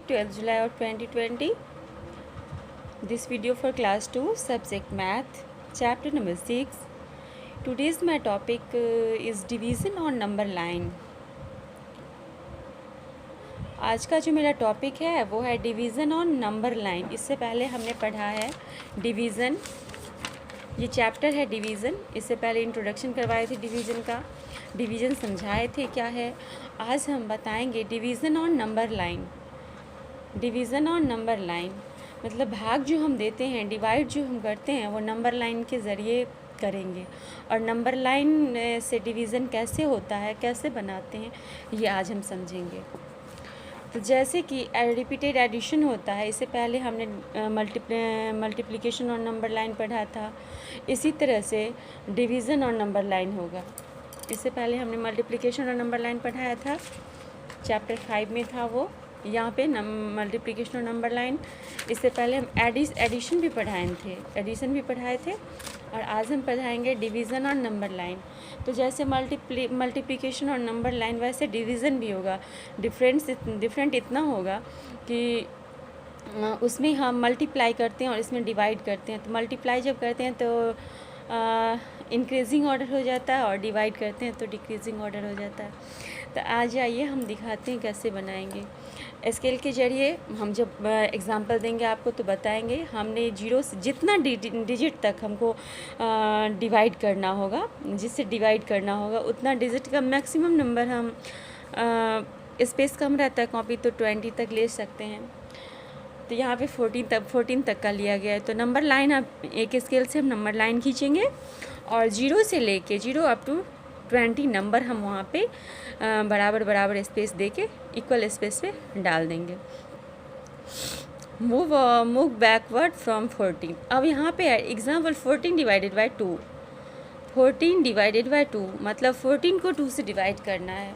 12th July of 2020. This video for class 2 subject math chapter number 6. Today's my topic is division on number line. आज का जो मेरा topic है वो है डिवीज़न ऑन नंबर लाइन. इससे पहले हमने पढ़ा है डिवीज़न, ये चैप्टर है डिवीज़न. इससे पहले इंट्रोडक्शन करवाए थे डिवीज़न का, डिवीज़न समझाए थे क्या है. आज हम बताएंगे division on number line. Division on number line मतलब भाग जो हम देते हैं, डिवाइड जो हम करते हैं वो नंबर लाइन के ज़रिए करेंगे. और नंबर लाइन से डिवीज़न कैसे होता है, कैसे बनाते हैं, ये आज हम समझेंगे. तो जैसे कि रिपीटेड एडिशन होता है, इससे पहले हमने मल्टीप्लिकेशन और नंबर लाइन पढ़ा था. इसी तरह से डिवीज़न और नंबर लाइन होगा. इससे पहले हमने मल्टीप्लिकेशन और नंबर लाइन पढ़ाया था, चैप्टर 5 में था वो. यहाँ पे मल्टीप्लिकेशन और नंबर लाइन. इससे पहले हम एडिशन भी पढ़ाए थे. और आज हम पढ़ाएंगे डिवीज़न और नंबर लाइन. तो जैसे मल्टीप्लिकेशन और नंबर लाइन वैसे डिवीज़न भी होगा. डिफरेंट इतना होगा कि उसमें हम मल्टीप्लाई करते हैं और इसमें डिवाइड करते हैं. तो मल्टीप्लाई जब करते हैं तो इंक्रीजिंग ऑर्डर हो जाता है और डिवाइड करते हैं तो डिक्रीजिंग ऑर्डर हो जाता है. तो आज आइए हम दिखाते हैं कैसे बनाएंगे. स्केल के ज़रिए हम जब एग्ज़ाम्पल देंगे आपको तो बताएंगे. हमने जीरो से जितना डिजिट तक हमको डिवाइड करना होगा, जिससे डिवाइड करना होगा उतना डिजिट का मैक्सिमम नंबर हम स्पेस कम रहता है कॉपी तो 20 तक ले सकते हैं. तो यहाँ पे 14 तक का लिया गया है. तो नंबर लाइन आप एक स्केल से हम नंबर लाइन खींचेंगे और जीरो से लेके जीरो अप टू 20 नंबर हम वहाँ पे बराबर स्पेस दे के इक्वल स्पेस पे डाल देंगे. Move backward from 14. अब यहाँ पे example 14 divided by 2. 14 divided by 2 मतलब 14 को 2 से डिवाइड करना है.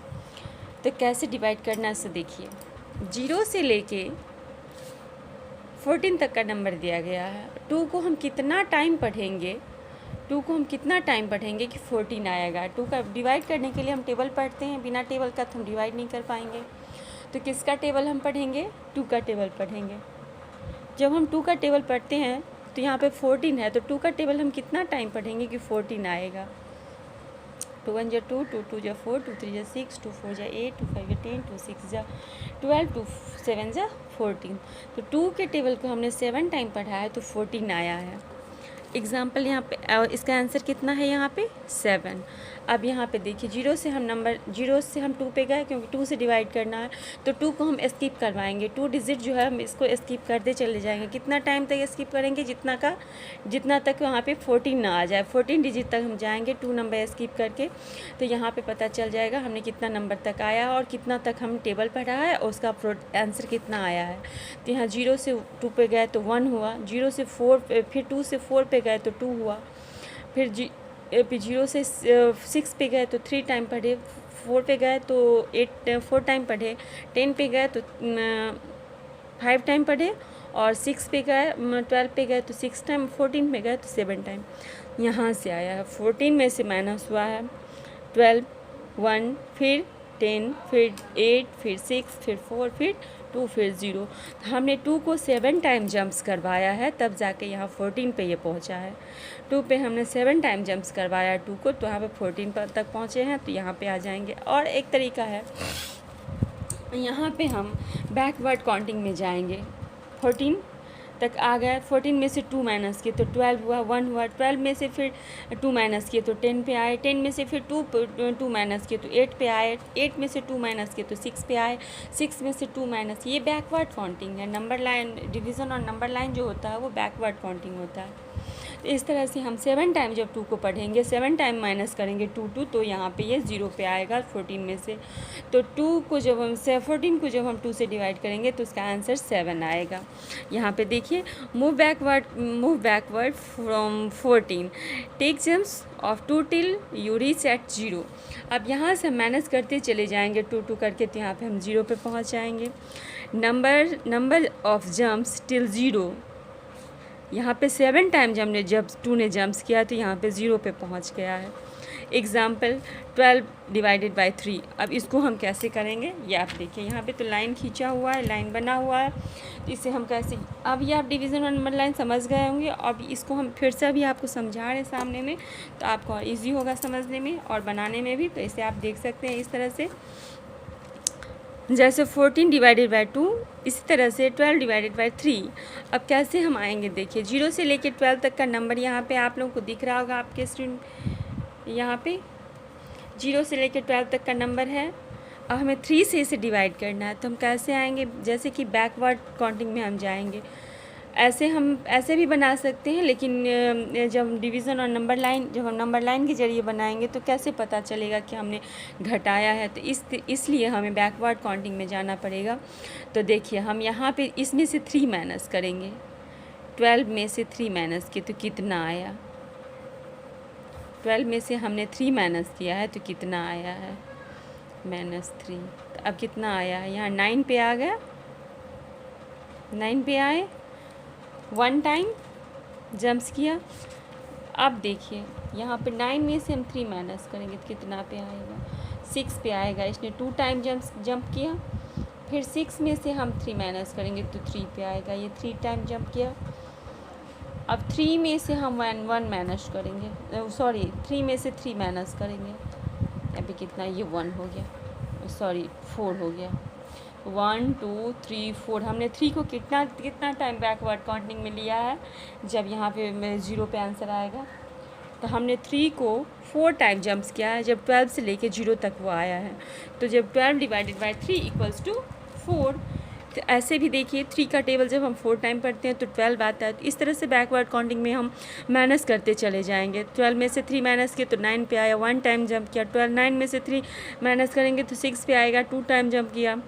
तो कैसे डिवाइड करना है सो देखिए. जीरो से लेके 14 तक का नंबर दिया गया है. 2 को हम कितना टाइम पढ़ेंगे कि 14 आएगा. 2 का डिवाइड करने के लिए हम टेबल पढ़ते हैं, बिना टेबल का तो हम डिवाइड नहीं कर पाएंगे. तो किसका टेबल हम पढ़ेंगे? 2 का टेबल पढ़ेंगे. जब हम 2 का टेबल पढ़ते हैं तो यहाँ पे 14 है, तो 2 का टेबल हम कितना टाइम पढ़ेंगे कि 14 आएगा. 2 1 जा 2, 2 2 जा 4, 2 3 जा 6, 2 4 जा 8, 2 5 जा 10, 2 6 जा 12, 2 7 जा 14. तो 2 के टेबल को हमने 7 टाइम पढ़ा है तो 14 आया है. एग्ज़ाम्पल यहाँ पे इसका आंसर कितना है यहाँ पे 7. अब यहाँ पे देखिए जीरो से हम 2 पे गए क्योंकि 2 से डिवाइड करना है. तो 2 को हम स्किप करवाएंगे. 2 डिजिट जो है हम इसको स्किप करते चले जाएंगे. कितना टाइम तक स्किप करेंगे? जितना तक वहाँ पे 14 ना आ जाए. 14 डिजिट तक हम जाएंगे 2 नंबर स्किप करके. तो यहाँ पे पता चल जाएगा हमने कितना नंबर तक आया और कितना तक हम टेबल पढ़ा है और उसका आंसर कितना आया है. तो यहाँ 0 से 2 पे गए तो 1 हुआ. 0 से 4 फिर 2 से 4 पे गए तो 2 हुआ. फिर 0 से 6 पे गए तो 3 टाइम पढ़े. 4 पे गए तो 4 टाइम पढ़े. 10 पे गए तो 5 टाइम पढ़े. और 6 पे गए 12 पे गए तो 6 टाइम. 14 पे गए तो 7 टाइम. यहाँ से आया है. 14 में से माइनस हुआ है 12, 1, फिर 10, फिर 8, फिर 6, फिर 4, फिर 2, फिर 0. हमने 2 को 7 टाइम जंप्स करवाया है तब जाके यहाँ 14 पे ये पहुँचा है. 2 पे हमने 7 टाइम जंप्स करवाया 2 को तो यहाँ पे 14 पर तक पहुँचे हैं. तो यहाँ पे आ जाएंगे. और एक तरीका है, यहाँ पे हम बैकवर्ड काउंटिंग में जाएंगे. 14 तक आ गए. 14 में से 2 माइनस किए तो 12 हुआ. 1 हुआ. 12 में से फिर 2 माइनस किए तो 10 पे आए. 10 में से फिर 2 माइनस किए तो 8 पे आए. 8 में से 2 माइनस किए तो 6 पे आए. 6 में से 2 माइनस. ये बैकवर्ड काउंटिंग है. नंबर लाइन डिवीज़न और नंबर लाइन जो होता है वो बैकवर्ड काउंटिंग होता है. तो इस तरह से हम 7 टाइम जब 2 को पढ़ेंगे, 7 टाइम माइनस करेंगे 2 तो यहाँ पे ये 0 पे आएगा 14 में से. तो 14 को जब हम 2 से डिवाइड करेंगे तो उसका आंसर 7 आएगा. यहाँ पे देखिए move backward from 14. Take jumps of 2 till you reach at 0. अब यहाँ से माइनस करते चले जाएंगे 2 करके तो यहाँ पे हम 0 पे पहुँच जाएंगे. Number of jumps till 0. यहाँ पे 7 टाइम जब 2 ने जंप्स किया तो यहाँ पे 0 पे पहुँच गया है. Example 12 divided by 3। अब इसको हम कैसे करेंगे ये आप देखिए, यहाँ पे तो लाइन खींचा हुआ है, लाइन बना हुआ है, तो इसे हम कैसे, अब ये आप डिवीज़न और नंबर लाइन समझ गए होंगे। अब इसको हम फिर से अभी आपको समझा रहे हैं सामने में, तो आपको और ईजी होगा समझने में और बनाने में भी। तो इसे आप देख सकते हैं इस तरह से, जैसे 14 डिवाइडेड बाय 2, इसी तरह से 12 डिवाइडेड बाय 3। अब कैसे हम आएंगे देखिए, 0 से लेकर 12 तक का नंबर यहाँ पे आप लोगों को दिख रहा होगा आपके स्टूडेंट, यहाँ पे 0 से लेकर 12 तक का नंबर है। अब हमें 3 से इसे डिवाइड करना है, तो हम कैसे आएंगे, जैसे कि बैकवर्ड काउंटिंग में हम जाएंगे। हम ऐसे भी बना सकते हैं, लेकिन जब हम डिवीज़न और नंबर लाइन, जब हम नंबर लाइन के ज़रिए बनाएंगे तो कैसे पता चलेगा कि हमने घटाया है, तो इसलिए हमें बैकवर्ड काउंटिंग में जाना पड़ेगा। तो देखिए हम यहाँ पे इसमें से 3 माइनस करेंगे, 12 में से 3 माइनस किए तो कितना आया, 12 में से हमने 3 माइनस किया है तो कितना आया है, -3। तो अब कितना आया है, यहाँ 9 पे आ गया, 9 पे आए, 1 टाइम जंप्स किया। अब देखिए यहाँ पे 9 में से हम 3 माइनस करेंगे तो कितना पे आएगा, 6 पे आएगा। इसने 2 टाइम जंप किया, फिर 6 में से हम 3 माइनस करेंगे तो 3 पे आएगा, ये 3 टाइम जंप किया। अब 3 में से हम 1 माइनस करेंगे, सॉरी 3 में से 3 माइनस करेंगे, अभी कितना, ये 1 हो गया, सॉरी 4 हो गया। 1 2 3 4, हमने 3 को कितना टाइम बैकवर्ड काउंटिंग में लिया है, जब यहाँ पे 0 पे आंसर आएगा, तो हमने 3 को 4 टाइम जंप्स किया है, जब 12 से लेके 0 तक वो आया है। तो जब 12 डिवाइडेड बाय 3 इक्वल्स टू 4, तो ऐसे भी देखिए 3 का टेबल जब हम 4 टाइम पढ़ते हैं तो 12 आता है। तो इस तरह से बैकवर्ड काउंटिंग में हम माइनस करते चले जाएंगे। 12 में से 3 माइनस किए तो 9 पे आया, 1 टाइम जंप किया। 9 में से 3 माइनस करेंगे तो 6 पे आएगा, 2 टाइम जंप किया।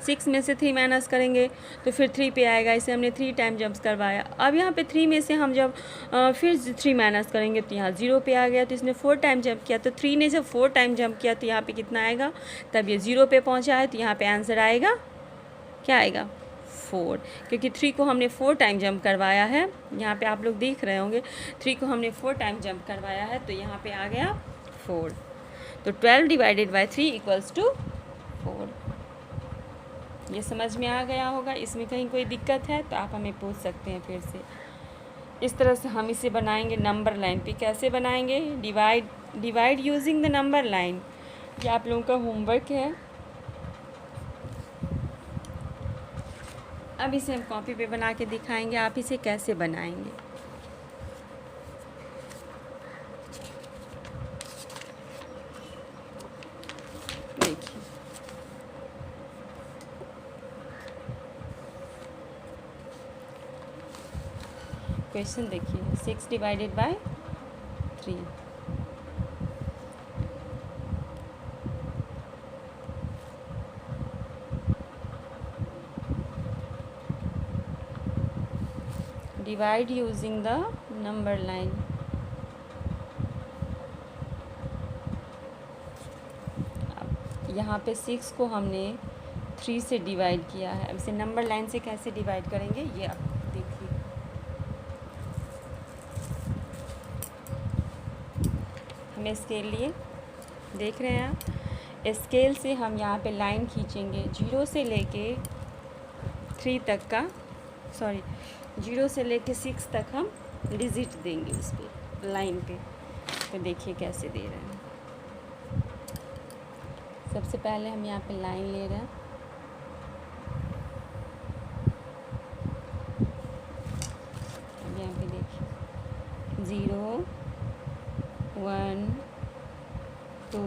6 में से 3 माइनस करेंगे तो फिर 3 पे आएगा, इसे हमने 3 टाइम जंप्स करवाया। अब यहाँ पे 3 में से हम जब फिर 3 माइनस करेंगे तो यहाँ 0 पे आ गया, तो इसने 4 टाइम जंप किया। तो 3 ने जब 4 टाइम जंप किया तो यहाँ पे कितना आएगा, तब ये 0 पे पहुँचा है, तो यहाँ पे आंसर आएगा, क्या आएगा, 4, क्योंकि 3 को हमने 4 टाइम जंप करवाया है। यहाँ पे आप लोग देख रहे होंगे 3 को हमने 4 टाइम जंप करवाया है, तो यहाँ पे आ गया 4। तो 12 डिवाइडेड बाय 3 इक्वल्स टू 4। ये समझ में आ गया होगा। इसमें कहीं कोई दिक्कत है तो आप हमें पूछ सकते हैं फिर से। इस तरह से हम इसे बनाएंगे नंबर लाइन पे। कैसे बनाएंगे, divide using the number line. ये आप लोगों का होमवर्क है। अब इसे हम कॉपी पे बना के दिखाएंगे, आप इसे कैसे बनाएंगे। देखिए क्वेश्चन देखिए, 6 divided by 3, divide using the number line. यहाँ पे 6 को हमने 3 से डिवाइड किया है। अब इसे नंबर लाइन से कैसे डिवाइड करेंगे ये आप देखिए। हमें स्केल लिए देख रहे हैं आप, स्केल से हम यहाँ पे लाइन खींचेंगे 0 से लेके 3 तक का, सॉरी 0 से लेके 6 तक हम डिजिट देंगे उस पर लाइन पे। तो देखिए कैसे दे रहे हैं। सबसे पहले हम यहाँ पे लाइन ले रहे हैं, अब यहाँ पे देखिए 0 1 2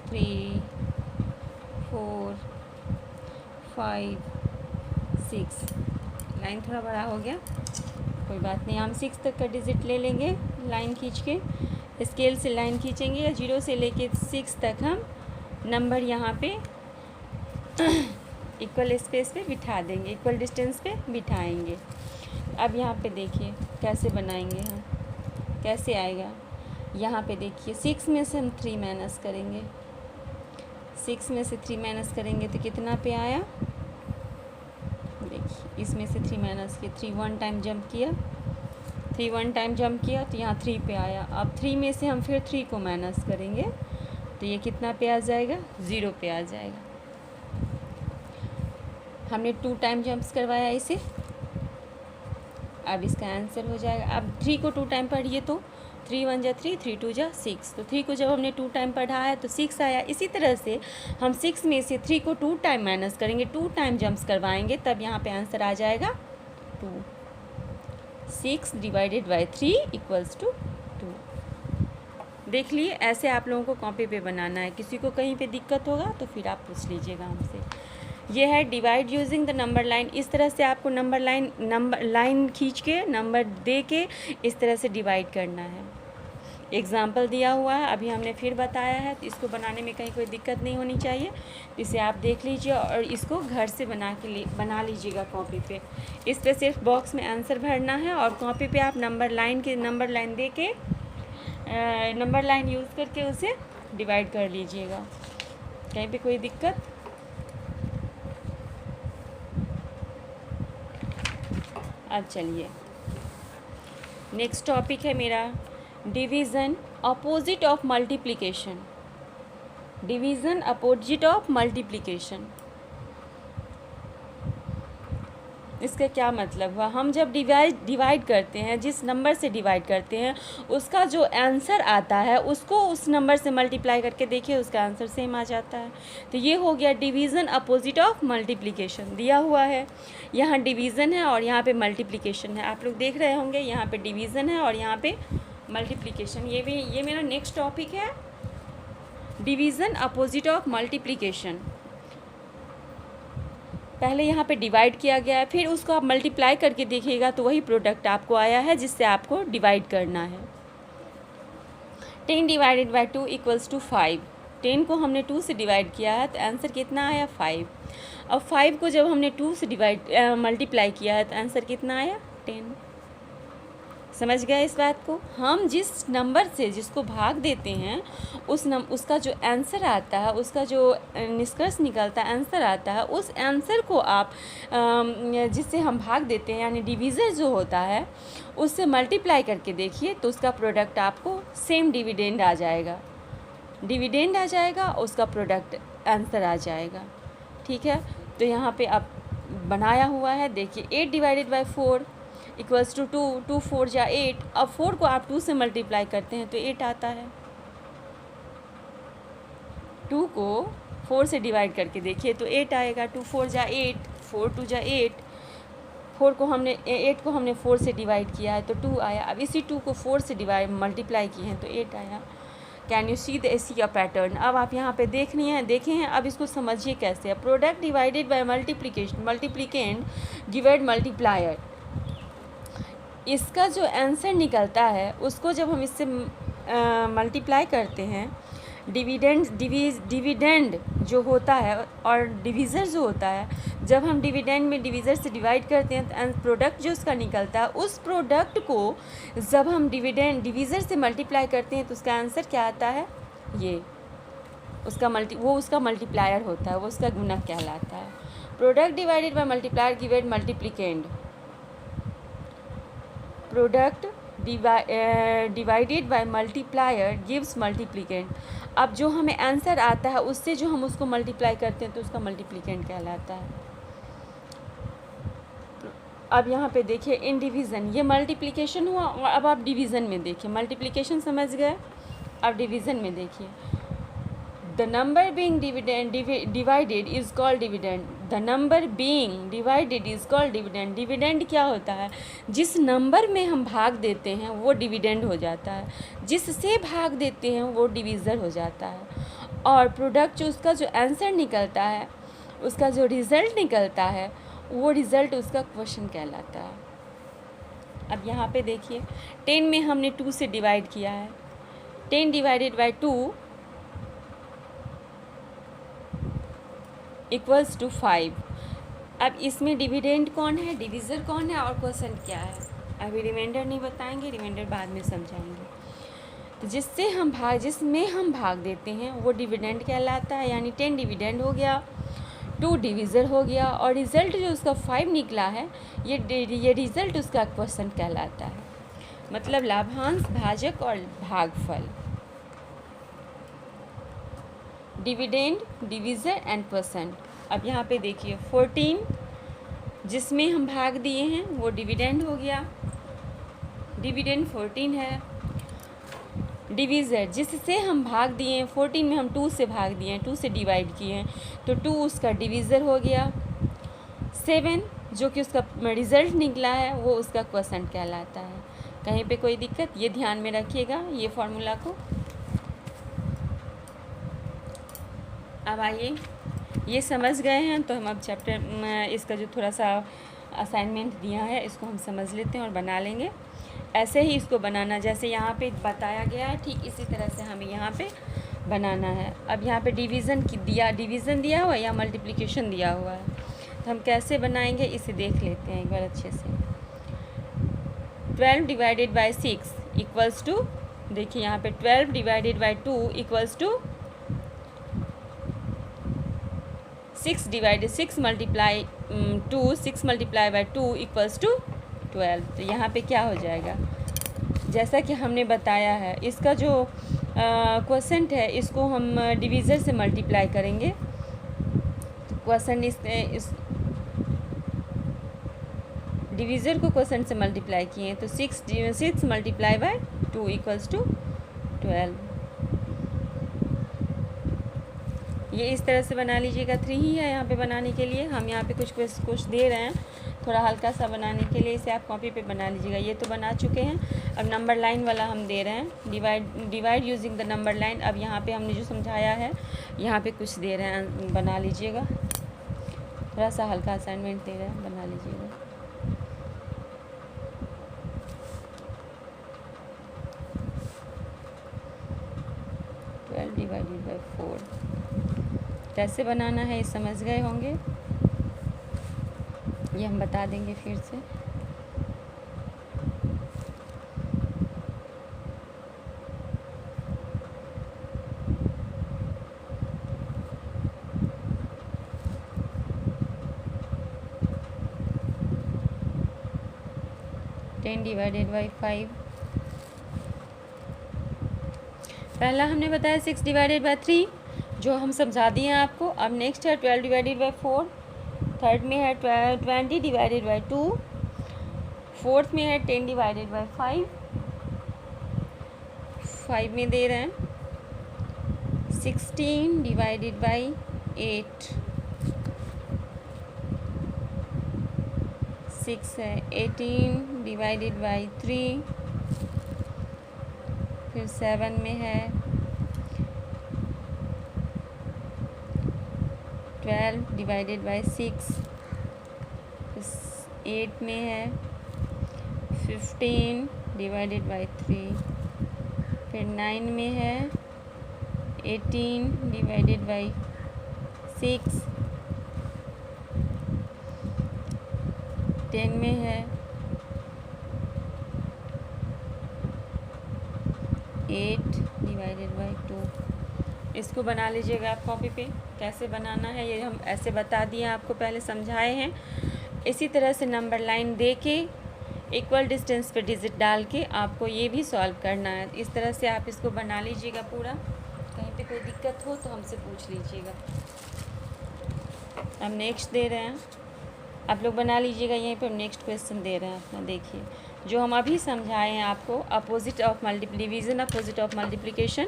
3 4 5 6। लाइन थोड़ा बड़ा हो गया, कोई बात नहीं, हम 6 तक का डिजिट ले लेंगे लाइन खींच के। स्केल से लाइन खींचेंगे या 0 से लेके 6 तक हम नंबर यहाँ पे इक्वल स्पेस पे बिठा देंगे, इक्वल डिस्टेंस पे बिठाएंगे। अब यहाँ पे देखिए कैसे बनाएंगे हम, कैसे आएगा। यहाँ पे देखिए 6 में से हम 3 माइनस करेंगे, 6 में से 3 माइनस करेंगे तो कितना पे आया, देखिए इसमें से 3 माइनस किए, 3 1 टाइम जंप किया, 3 1 टाइम जंप किया तो यहाँ 3 पे आया। अब 3 में से हम फिर 3 को माइनस करेंगे तो ये कितना पे आ जाएगा, 0 पे आ जाएगा। हमने 2 टाइम जंप्स करवाया इसे, अब इसका आंसर हो जाएगा। अब 3 को 2 टाइम पढ़िए तो 3 1 जा 3, 3 2 जा 6, तो 3 को जब हमने 2 टाइम पढ़ा है तो 6 आया। इसी तरह से हम 6 में से 3 को 2 टाइम माइनस करेंगे, 2 टाइम जंप्स करवाएंगे, तब यहाँ पे आंसर आ जाएगा 2। 6 डिवाइडेड बाई 3 इक्वल्स टू 2। देख लिए, ऐसे आप लोगों को कॉपी पे बनाना है। किसी को कहीं पे दिक्कत होगा तो फिर आप पूछ लीजिएगा हमसे। ये है divide using the number line. इस तरह से आपको नंबर लाइन खींच के नंबर दे के इस तरह से डिवाइड करना है। एग्जाम्पल दिया हुआ है, अभी हमने फिर बताया है, तो इसको बनाने में कहीं कोई दिक्कत नहीं होनी चाहिए। इसे आप देख लीजिए और इसको घर से बना लीजिएगा कॉपी पे। इस पे सिर्फ बॉक्स में आंसर भरना है और कॉपी पे आप नंबर लाइन दे के नंबर लाइन यूज़ करके उसे डिवाइड कर लीजिएगा। कहीं पे कोई दिक्कत? अब चलिए, नेक्स्ट टॉपिक है मेरा division opposite of multiplication. Division opposite of multiplication, इसका क्या मतलब हुआ? हम जब डिवाइड करते हैं, जिस नंबर से डिवाइड करते हैं उसका जो आंसर आता है उसको उस नंबर से मल्टीप्लाई करके देखिए, उसका आंसर सेम आ जाता है। तो ये हो गया डिवीज़न अपोजिट ऑफ मल्टीप्लिकेशन। दिया हुआ है, यहाँ डिवीज़न है और यहाँ पे मल्टीप्लिकेशन है। आप लोग देख रहे होंगे यहाँ पे डिवीज़न है और यहाँ पे मल्टीप्लिकेशन। ये मेरा नेक्स्ट टॉपिक है, डिवीज़न अपोजिट ऑफ मल्टीप्लिकेशन। पहले यहाँ पे डिवाइड किया गया है, फिर उसको आप मल्टीप्लाई करके देखिएगा तो वही प्रोडक्ट आपको आया है जिससे आपको डिवाइड करना है। 10 डिवाइडेड बाई 2 इक्वल्स टू 5। 10 को हमने 2 से डिवाइड किया है तो आंसर कितना आया, 5। अब 5 को जब हमने 2 से मल्टीप्लाई किया है तो आंसर कितना आया, 10। समझ गए इस बात को? हम जिस नंबर से जिसको भाग देते हैं उसका जो आंसर आता है, उसका जो निष्कर्ष निकलता है, आंसर आता है, उस आंसर को आप जिससे हम भाग देते हैं यानी डिवीज़र जो होता है उससे मल्टीप्लाई करके देखिए तो उसका प्रोडक्ट आपको सेम डिविडेंड आ जाएगा। डिविडेंड आ जाएगा, उसका प्रोडक्ट आंसर आ जाएगा। ठीक है, तो यहाँ पे आप बनाया हुआ है, देखिए 8 डिवाइडेड बाई 4 इक्वल्स टू 2, 2 4 जा 8। अब 4 को आप 2 से मल्टीप्लाई करते हैं तो 8 आता है। 2 को 4 से डिवाइड करके देखिए तो 8 आएगा। 2 4 जा 8, 4 2 जा 8। 8 को हमने 4 से डिवाइड किया है तो 2 आया। अब इसी 2 को 4 से मल्टीप्लाई किए हैं तो 8 आया। Can you see a pattern? अब आप यहाँ पे देखे हैं। अब इसको समझिए कैसे है। Product divided by multiplicand divide multiplier, इसका जो आंसर निकलता है उसको जब हम इससे मल्टीप्लाई करते हैं, डिविडेंड जो होता है और डिवीज़र जो होता है, जब हम डिविडेंड में डिवीज़र से डिवाइड करते हैं तो प्रोडक्ट जो उसका निकलता है, उस प्रोडक्ट को जब हम डिवीज़र से मल्टीप्लाई करते हैं तो उसका आंसर क्या आता है, ये उसका मल्टीप्लायर होता है, वो उसका गुणक कहलाता है। Product divided by multiplier given multiplicand. Product divided by multiplier gives multiplicand. अब जो हमें आंसर आता है उससे जो हम उसको मल्टीप्लाई करते हैं तो उसका मल्टीप्लिकेंट कहलाता है। अब यहाँ पे देखिए इन डिवीज़न, ये मल्टीप्लिकेशन हुआ और अब आप डिवीज़न में देखिए। मल्टीप्लिकेशन समझ गए, अब डिवीज़न में देखिए। The number being divided is called dividend. The number being divided is called dividend. Dividend क्या होता है? जिस नंबर में हम भाग देते हैं वो डिविडेंड हो जाता है, जिससे भाग देते हैं वो डिवीज़र हो जाता है। और प्रोडक्ट जो उसका जो आंसर निकलता है, उसका जो रिज़ल्ट निकलता है, वो रिज़ल्ट उसका क्वेश्चन कहलाता है। अब यहाँ पे देखिए 10 में हमने 2 से डिवाइड किया है। 10 डिवाइडेड बाई 2 इक्वल्स टू 5। अब इसमें डिविडेंड कौन है, डिवीज़र कौन है और क्वेश्चन क्या है? अभी रिमाइंडर नहीं बताएंगे, रिमाइंडर बाद में समझाएंगे। तो जिसमें हम भाग देते हैं वो डिविडेंड कहलाता है, यानी 10 डिविडेंड हो गया, 2 डिवीज़र हो गया और रिज़ल्ट जो उसका 5 निकला है, ये रिज़ल्ट उसका क्वेश्चन कहलाता है। मतलब लाभांश, भाजक और भागफल। Dividend, divisor and percent. अब यहाँ पे देखिए 14 जिसमें हम भाग दिए हैं वो डिविडेंड हो गया, डिविडेंड 14 है। डिविज़र जिससे हम भाग दिए हैं 14 में हम 2 से भाग दिए हैं, 2 से डिवाइड किए हैं तो 2 उसका डिविज़र हो गया। 7 जो कि उसका रिज़ल्ट निकला है वो उसका क्वोशेंट कहलाता है। कहीं पे कोई दिक्कत, ये ध्यान में रखिएगा ये फॉर्मूला को। अब आइए, ये समझ गए हैं तो हम अब चैप्टर इसका जो थोड़ा सा असाइनमेंट दिया है इसको हम समझ लेते हैं और बना लेंगे। ऐसे ही इसको बनाना जैसे यहाँ पे बताया गया है ठीक इसी तरह से हमें यहाँ पे बनाना है। अब यहाँ पे डिवीज़न दिया हुआ है या मल्टीप्लिकेशन दिया हुआ है, तो हम कैसे बनाएंगे इसे देख लेते हैं एक बार अच्छे से। 12 डिवाइडेड बाई 6 इक्वल्स टू, देखिए यहाँ पे 12 divided by 2 equals to 6 divided 6 multiply 2 6 multiply by 2 equals to 12। तो यहाँ पे क्या हो जाएगा, जैसा कि हमने बताया है इसका जो क्वोशेंट है इसको हम डिवीज़र से मल्टीप्लाई करेंगे। क्वोशेंट इस डिवीज़र को क्वोशेंट से मल्टीप्लाई किए तो 6 मल्टीप्लाई बाई 2 इक्वल्स टू 12। ये इस तरह से बना लीजिएगा। 3 ही है यहाँ पे बनाने के लिए, हम यहाँ पे कुछ दे रहे हैं थोड़ा हल्का सा बनाने के लिए, इसे आप कॉपी पे बना लीजिएगा। ये तो बना चुके हैं। अब नंबर लाइन वाला हम दे रहे हैं, divide using the number line. अब यहाँ पे हमने जो समझाया है यहाँ पे कुछ दे रहे हैं, बना लीजिएगा। थोड़ा सा हल्का असाइनमेंट दे रहे हैं, बना लीजिएगा। डिवाइडेड बाई 4 कैसे बनाना है ये समझ गए होंगे, ये हम बता देंगे फिर से। टेन डिवाइडेड बाई 5, पहला हमने बताया 6 डिवाइडेड बाई 3 जो हम समझा दिए हैं आपको। अब नेक्स्ट है 12 डिवाइडेड बाई 4, थर्ड में है 20 डिवाइडेड बाई 2, फोर्थ में है 10 डिवाइडेड बाई 5 में दे रहे हैं 16 डिवाइडेड बाई 8, 6 है 18 डिवाइडेड बाई 3, फिर 7 में है 12 डिवाइडेड बाई 6, 8 में है 15 डिवाइडेड बाई 3, फिर 9 में है 18 डिवाइडेड बाई 6, 10 में है 8 डिवाइडेड बाई 2। इसको बना लीजिएगा आप कॉपी पे। कैसे बनाना है ये हम ऐसे बता दिए आपको, पहले समझाए हैं। इसी तरह से नंबर लाइन दे के इक्वल डिस्टेंस पे डिजिट डाल के आपको ये भी सॉल्व करना है। इस तरह से आप इसको बना लीजिएगा पूरा। कहीं पे कोई दिक्कत हो तो हमसे पूछ लीजिएगा। अब नेक्स्ट दे रहे हैं, आप लोग बना लीजिएगा। यहीं पे हम नेक्स्ट क्वेश्चन दे रहे हैं अपना। देखिए जो हम अभी समझाए हैं आपको, opposite of division, opposite of multiplication,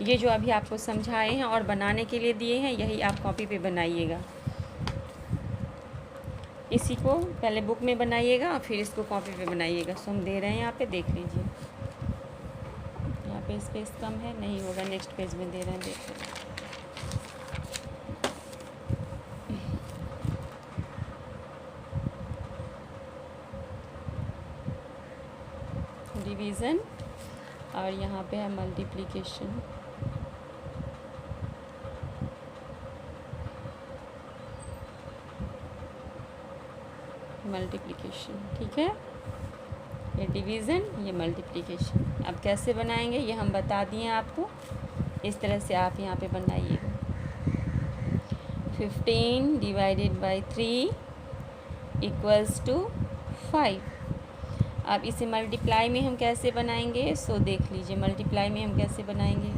ये जो अभी आपको समझाए हैं और बनाने के लिए दिए हैं यही आप कॉपी पे बनाइएगा। इसी को पहले बुक में बनाइएगा और फिर इसको कॉपी पे बनाइएगा। सो हम दे रहे हैं यहाँ पे, देख लीजिए। यहाँ पे स्पेस कम है, नहीं होगा, नेक्स्ट पेज में दे रहे हैं, देख लीजिए। डिवीज़न और यहाँ पे है मल्टीप्लिकेशन। मल्टीप्लिकेशन, ठीक है, ये डिवीज़न, ये मल्टीप्लिकेशन। अब कैसे बनाएंगे ये हम बता दिए आपको। इस तरह से आप यहाँ पे बनाइएगा। 15 डिवाइडेड बाई 3 इक्वल्स टू 5। अब इसे मल्टीप्लाई में हम कैसे बनाएंगे, सो देख लीजिए मल्टीप्लाई में हम कैसे बनाएंगे।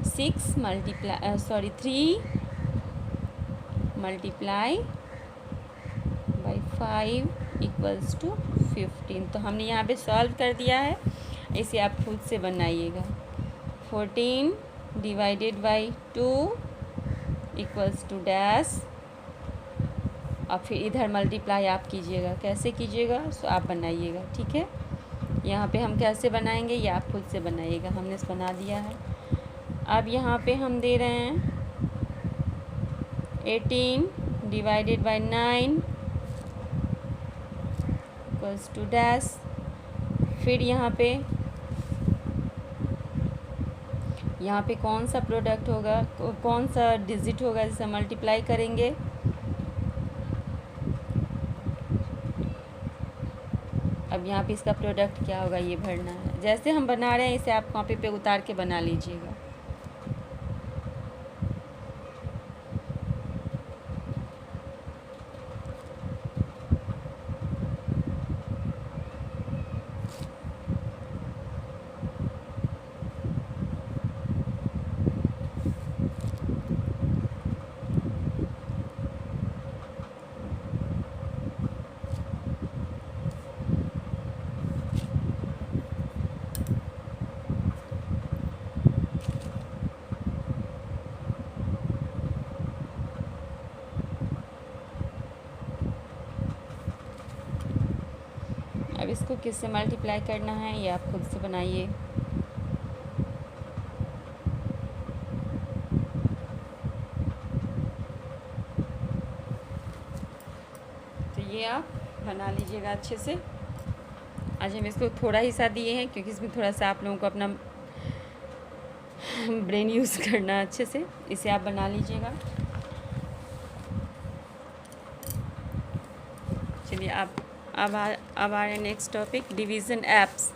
3 मल्टीप्लाई बाई 5 इक्वल्स टू 15। तो हमने यहाँ पे सॉल्व कर दिया है, इसे आप खुद से बनाइएगा। 14 divided by 2 equals to dash, और फिर इधर मल्टीप्लाई आप कीजिएगा। कैसे कीजिएगा, सो आप बनाइएगा, ठीक है। यहाँ पे हम कैसे बनाएंगे ये आप खुद से बनाइएगा, हमने बना दिया है। अब यहाँ पे हम दे रहे हैं 18 divided by 9 equals to dash. फिर यहाँ पे कौन सा प्रोडक्ट होगा, कौन सा डिजिट होगा जिसे मल्टीप्लाई करेंगे। अब यहाँ पे इसका प्रोडक्ट क्या होगा ये भरना है। जैसे हम बना रहे हैं इसे आप कॉपी पे उतार के बना लीजिएगा। अब इसको किससे मल्टीप्लाई करना है ये आप खुद से बनाइए। तो ये आप बना लीजिएगा अच्छे से। आज हम इसको थोड़ा ही सा दिए हैं क्योंकि इसमें थोड़ा सा आप लोगों को अपना ब्रेन यूज़ करना है अच्छे से। इसे आप बना लीजिएगा। चलिए अब आ रहे हैं next topic, division apps.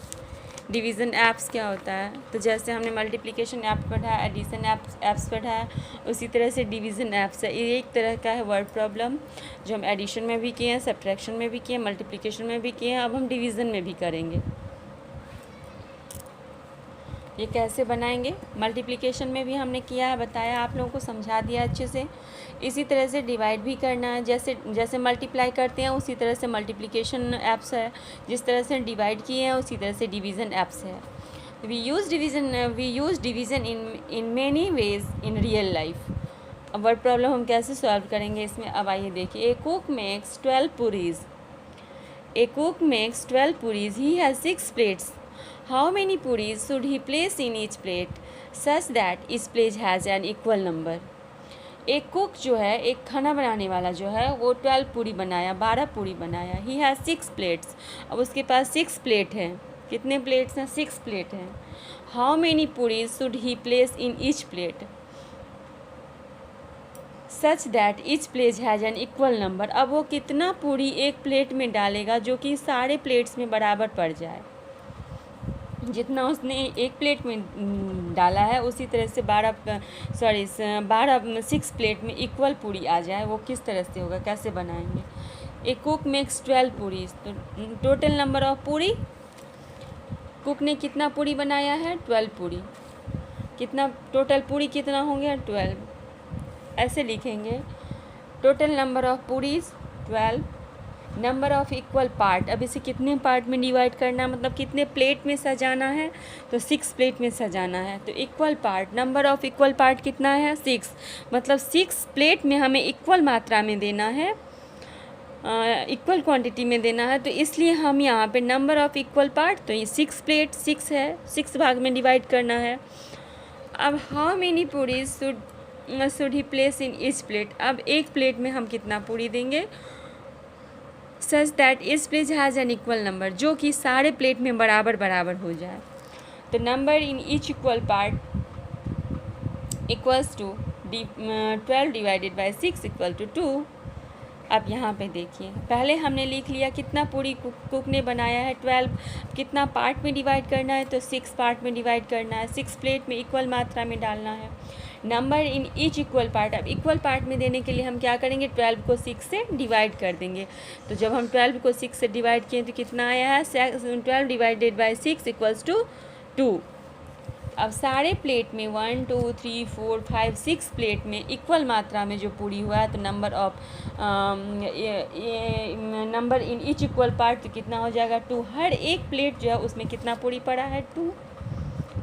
Division apps क्या होता है, तो जैसे हमने मल्टीप्लिकेशन ऐप पढ़ा है, एडिशन एप्स पढ़ा है, उसी तरह से डिवीज़न एप्स है। ये एक तरह का है वर्ड प्रॉब्लम जो हम एडिशन में भी किए हैं, सब्ट्रैक्शन में भी किए हैं, मल्टीप्लिकेशन में भी किए हैं, अब हम डिवीज़न में भी करेंगे। ये कैसे बनाएंगे, मल्टीप्लिकेशन में भी हमने किया है, बताया, आप लोगों को समझा दिया अच्छे से। इसी तरह से डिवाइड भी करना है, जैसे मल्टीप्लाई करते हैं उसी तरह से मल्टीप्लिकेशन एप्स है, जिस तरह से डिवाइड किए हैं उसी तरह से डिवीज़न एप्स है। We use division in many ways in real life. अब वर्ड प्रॉब्लम हम कैसे सॉल्व करेंगे इसमें, अब आइए देखिए। A cook makes 12 puris. He has 6 plates. How many puris should he place in each plate such that each plate has an equal number? एक cook जो है, एक खाना बनाने वाला जो है, वो 12 पूरी बनाया, 12 पूरी बनाया। ही हैज़ 6 plates. अब उसके पास 6 प्लेट हैं। कितने प्लेट्स हैं, 6 प्लेट हैं। How many puris should he place in each plate such that each plate has an equal number. अब वो कितना पूरी एक प्लेट में डालेगा जो कि सारे प्लेट्स में बराबर पड़ जाए। जितना उसने एक प्लेट में डाला है उसी तरह से 6 प्लेट में इक्वल पूरी आ जाए। वो किस तरह से होगा, कैसे बनाएंगे। ए कुक मेक्स 12 पूरीज, तो टोटल नंबर ऑफ पूरी, कुक ने कितना पूरी बनाया है, 12 पूरी। कितना टोटल पूरी कितना होंगे, 12। ऐसे लिखेंगे, total number of puris 12, number of equal part. अब इसे कितने पार्ट में डिवाइड करना, मतलब कितने प्लेट में सजाना है, तो 6 प्लेट में सजाना है। तो equal part, number of equal part कितना है, 6, मतलब 6 प्लेट में हमें इक्वल मात्रा में देना है, इक्वल क्वांटिटी में देना है। तो इसलिए हम यहाँ पे नंबर ऑफ़ इक्वल पार्ट, तो ये 6 प्लेट 6 है, 6 भाग में डिवाइड करना है। अब how many puris should he place in each plate. अब एक प्लेट में हम कितना पूरी देंगे, such that each plate has an equal number, जो कि सारे प्लेट में बराबर बराबर हो जाए। तो number in each equal part equals to 12 divided by 6 equal to 2। अब यहाँ पे देखिए, पहले हमने लिख लिया कितना पूरी कुक ने बनाया है 12, कितना पार्ट में डिवाइड करना है, तो 6 पार्ट में डिवाइड करना है, 6 प्लेट में इक्वल मात्रा में डालना है, number in each equal part. अब इक्वल पार्ट में देने के लिए हम क्या करेंगे, 12 को 6 से डिवाइड कर देंगे। तो जब हम 12 को 6 से डिवाइड किए तो कितना आया है, 12 डिवाइडेड बाई 6 इक्वल्स टू 2। अब सारे प्लेट में 1 2 3 4 5 6 प्लेट में इक्वल मात्रा में जो पूरी हुआ है, तो number in each equal part तो कितना हो जाएगा 2। हर एक प्लेट जो है उसमें कितना पूरी पड़ा है 2।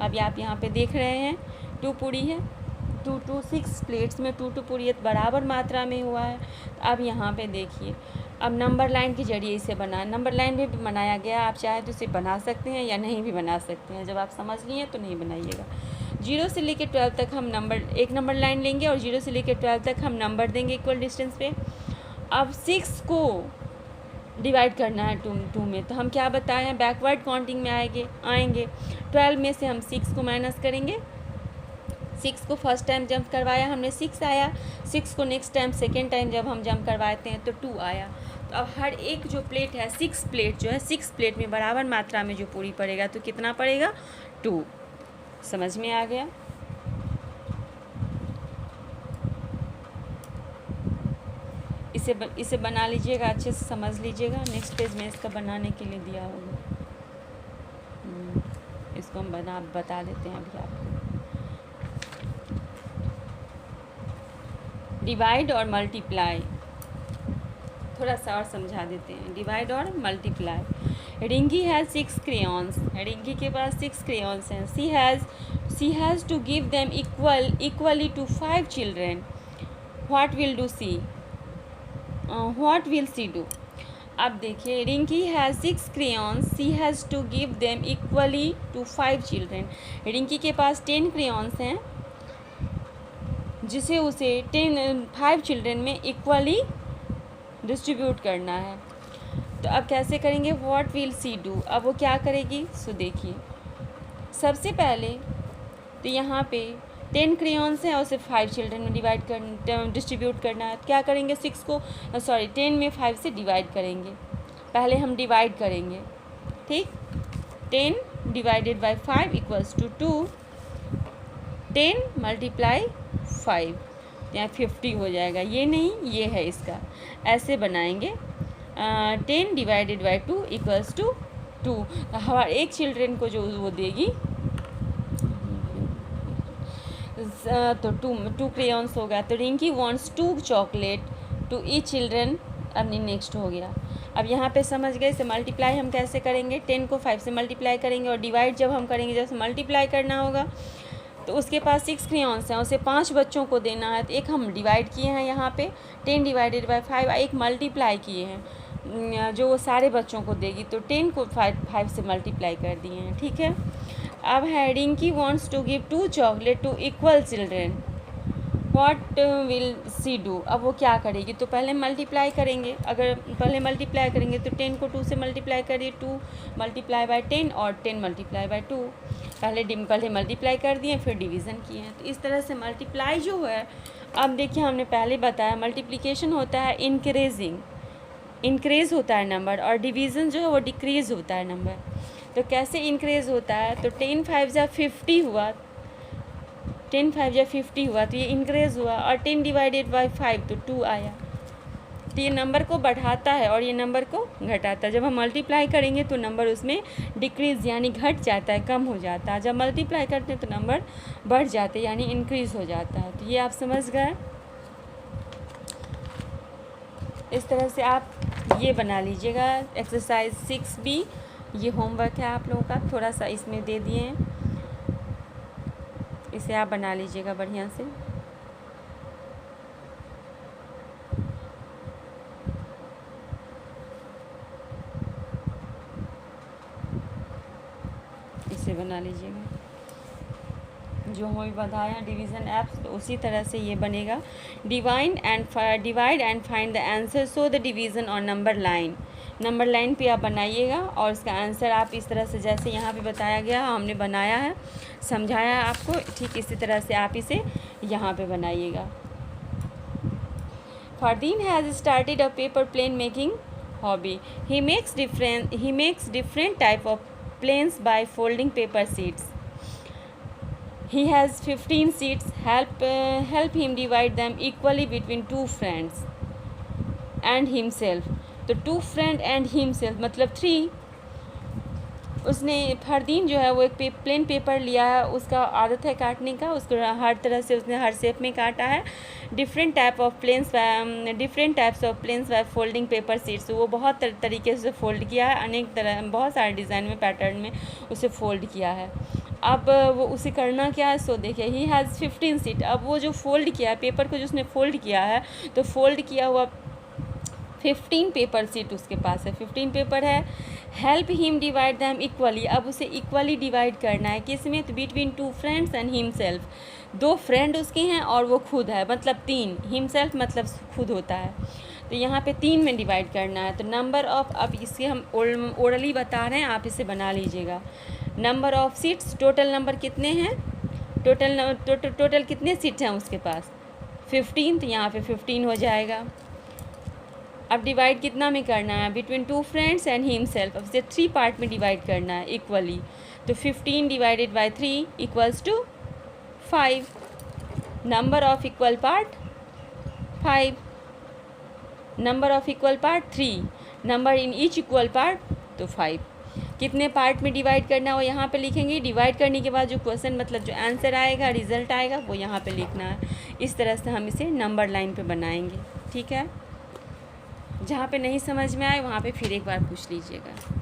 अब आप यहाँ पे देख रहे हैं 2 पूरी है, 2 2 6 प्लेट्स में 2 2 पूरी बराबर मात्रा में हुआ है। अब यहाँ पे देखिए, अब नंबर लाइन के जरिए इसे बना, नंबर लाइन में भी बनाया गया, आप चाहे तो इसे बना सकते हैं या नहीं भी बना सकते हैं। जब आप समझ लिए तो नहीं बनाइएगा। 0 से लेकर 12 तक हम एक नंबर लाइन लेंगे और 0 से लेकर 12 तक हम नंबर देंगे इक्वल डिस्टेंस पे। अब 6 को डिवाइड करना है 2 में, तो हम क्या बताए हैं, बैकवर्ड काउंटिंग में आएंगे। 12 में से हम 6 को माइनस करेंगे। 6 को फर्स्ट टाइम जंप करवाया हमने 6 आया, 6 को नेक्स्ट टाइम सेकेंड टाइम जब हम जंप करवाते हैं तो 2 आया। तो अब हर एक जो प्लेट है 6 प्लेट जो है 6 प्लेट में बराबर मात्रा में जो पूरी पड़ेगा तो कितना पड़ेगा 2। समझ में आ गया। इसे बना लीजिएगा, अच्छे से समझ लीजिएगा। नेक्स्ट पेज में इसका बनाने के लिए दिया होगा, इसको हम बता देते हैं अभी आपको। डिवाइड और मल्टीप्लाई थोड़ा सा और समझा देते हैं। डिवाइड और multiply. Rinki has 6 crayons, Rinki के पास 6 क्रेयॉन्स हैं। She has to give them equally to 5 children. What will she do. अब देखिए, Rinki has 6 crayons, she has to give them equally to 5 children. Rinki के पास 10 क्रेयॉन्स हैं जिसे उसे 5 चिल्ड्रेन में इक्वली डिस्ट्रीब्यूट करना है। तो अब कैसे करेंगे, व्हाट विल सी डू। अब वो क्या करेगी, सो देखिए, सबसे पहले तो यहाँ पे 10 क्रेयॉन्स हैं और उसे 5 चिल्ड्रेन में डिस्ट्रीब्यूट करना है। तो क्या करेंगे, 10 में 5 से डिवाइड करेंगे। पहले हम डिवाइड करेंगे, ठीक। 10 divided by 5 equals to 2। 10 multiply 5, यहाँ 50 हो जाएगा। ये नहीं, ये है इसका, ऐसे बनाएंगे। 10 डिवाइडेड बाई 2 इक्वल्स टू 2। हमारे एक चिल्ड्रेन को जो वो देगी तो 2 क्रेयॉन्स होगा। तो Rinki wants 2 chocolate to each children. अब नेक्स्ट हो गया। अब यहाँ पे समझ गए, इसे मल्टीप्लाई हम कैसे करेंगे, 10 को 5 से मल्टीप्लाई करेंगे और डिवाइड जब हम करेंगे, जब मल्टीप्लाई करना होगा तो उसके पास 6 क्रेयॉन्स हैं, उसे 5 बच्चों को देना है। तो एक हम डिवाइड किए हैं यहाँ पे 10 डिवाइडेड बाई 5, एक मल्टीप्लाई किए हैं जो वो सारे बच्चों को देगी। तो 10 को 5 से मल्टीप्लाई कर दिए हैं, ठीक है। अब है Rinki wants to give 2 chocolate to equal children. What will she do. अब वो क्या करेगी, तो पहले मल्टीप्लाई करेंगे। अगर पहले मल्टीप्लाई करेंगे तो 10 को 2 से मल्टीप्लाई करिए, 2 मल्टीप्लाई बाई 10 और 10 मल्टीप्लाई बाई 2। पहले मल्टीप्लाई कर दिए, फिर डिवीज़न किए हैं। तो इस तरह से मल्टीप्लाई जो है, अब देखिए हमने पहले बताया मल्टीप्लिकेशन होता है इंक्रीज़ होता है नंबर, और डिवीज़न जो है वो डिक्रीज़ होता है नंबर। तो कैसे इंक्रीज़ होता है, तो 10 5 या 50 हुआ, 10 5 या 50 हुआ तो ये इंक्रीज़ हुआ, और 10 डिवाइडेड बाई 5 तो 2 आया। तो ये नंबर को बढ़ाता है और ये नंबर को घटाता है। जब हम मल्टीप्लाई करेंगे तो नंबर उसमें डिक्रीज़ यानी घट जाता है, कम हो जाता है। जब मल्टीप्लाई करते हैं तो नंबर बढ़ जाते हैं यानी इंक्रीज़ हो जाता है। तो ये आप समझ गए। इस तरह से आप ये बना लीजिएगा। एक्सरसाइज 6B ये होमवर्क है आप लोगों का, थोड़ा सा इसमें दे दिए हैं, इसे आप बना लीजिएगा बढ़िया से। इसे बना लीजिएगा जो हमें बताया डिवीज़न ऐप्स, तो उसी तरह से ये बनेगा। Divide and find the answer, so the division और नंबर लाइन पे आप बनाइएगा और इसका आंसर आप इस तरह से जैसे यहाँ पे बताया गया हमने बनाया है, समझाया है आपको, ठीक इसी तरह से आप इसे यहाँ पे बनाइएगा। Fardeen has started a paper plane making hobby. He makes different type of planes by folding paper sheets. He has 15 sheets. Help him divide them equally between two friends and himself. तो to friend and himself मतलब 3। उसने फरदीन जो है वो एक plain paper लिया है, उसका आदत है काटने का, उसको हर तरह से उसने हर शेप में काटा है। Different types of planes by folding paper sheets, वो बहुत तरीके से फोल्ड किया है, अनेक तरह बहुत सारे डिज़ाइन में पैटर्न में उसे फोल्ड किया है। अब वो उसे करना क्या है, सो देखिए ही हैज़ 15 शीट। अब वो जो फोल्ड किया है पेपर को, जो उसने फोल्ड किया है, तो फोल्ड किया हुआ 15 पेपर शीट उसके पास है, 15 पेपर है। Help him divide them equally, अब उसे इक्वली डिवाइड करना है, किस में, तो between two friends and himself, 2 friend उसके हैं और वो खुद है, मतलब 3, हिमसेल्फ मतलब खुद होता है, तो यहाँ पे 3 में डिवाइड करना है। तो नंबर ऑफ, अब इसके हम ओरली बता रहे हैं, आप इसे बना लीजिएगा। Number of seats, total number कितने हैं, टोटल कितने सीट्स हैं उसके पास, 15, तो यहाँ पे 15 हो जाएगा। अब डिवाइड कितना में करना है, between two friends and himself, अब इसे 3 पार्ट में डिवाइड करना है इक्वली, तो 15 divided by 3 equals to 5। Number of equal part 5, number of equal part 3, number in each equal part तो 5। कितने पार्ट में डिवाइड करना है वो यहाँ पे लिखेंगे। डिवाइड करने के बाद जो क्वेश्चन मतलब जो आंसर आएगा, रिजल्ट आएगा, वो यहाँ पे लिखना है। इस तरह से हम इसे नंबर लाइन पे बनाएंगे, ठीक है। जहाँ पे नहीं समझ में आए वहाँ पे फिर एक बार पूछ लीजिएगा।